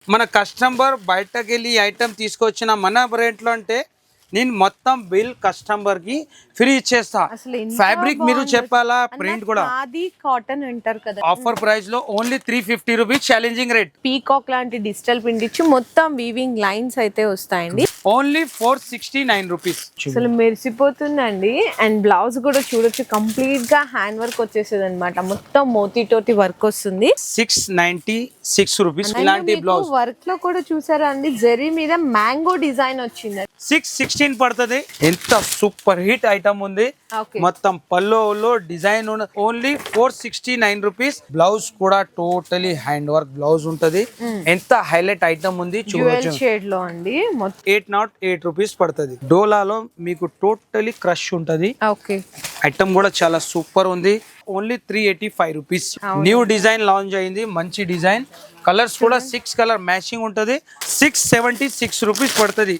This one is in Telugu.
మన కస్టమర్ బయటకు వెళ్ళి ఐటమ్ తీసుకొచ్చిన మన రేట్లో అంటే నేను మొత్తం బిల్ కస్టమర్ కి ఫ్రీ ఇచ్చేస్తా. ఫ్యాబ్రిక్ మీరు చెప్పాలా, ప్రింట్ కూడా అది కాటన్ అంటారు కదా. ఆఫర్ ప్రైస్ లో only 350 rupees challenging rate. Peacock లాంటి డిజిటల్ ప్రింట్ ఇచ్చి మొత్తం వీవింగ్ లైన్స్ అయితే వస్తాయండి. Only 469 rupees. అసలు మెరిసిపోతుందండి. అండ్ బ్లౌజ్ కూడా చూడొచ్చు, కంప్లీట్ గా హ్యాండ్ వర్క్ వచ్చేసేది అనమాట. మొత్తం మోతీతోటి వర్క్ వస్తుంది. 696 రూపీస్. ఇలాంటి బ్లౌజ్ వర్క్ లో కూడా చూసారా అండి, జరీ మీద మ్యాంగో డిజైన్ వచ్చింది. 616 పడుతుంది. ఎంత సూపర్ హిట్ ఐటమ్ ఉంది. మొత్తం పల్లోలో డిజైన్ ఓన్లీ 469 రూపీస్. బ్లౌజ్ కూడా టోటలీ హ్యాండ్ వర్క్ బ్లౌజ్ ఉంటది. ఎంత హైలైట్ ఐటమ్ ఉంది చూడొచ్చు. షేడ్ లో అండి. 808 రూపీస్ పడుతుంది. డోలాలో మీకు టోటలీ క్రష్ ఉంటది. ఐటమ్ కూడా చాలా సూపర్ ఉంది. Only 385 rupees. New design launch అయింది, మంచి డిజైన్. కలర్స్ కూడా 6 కలర్ మ్యాచింగ్ ఉంటది. 676 రూపీస్ పడుతుంది.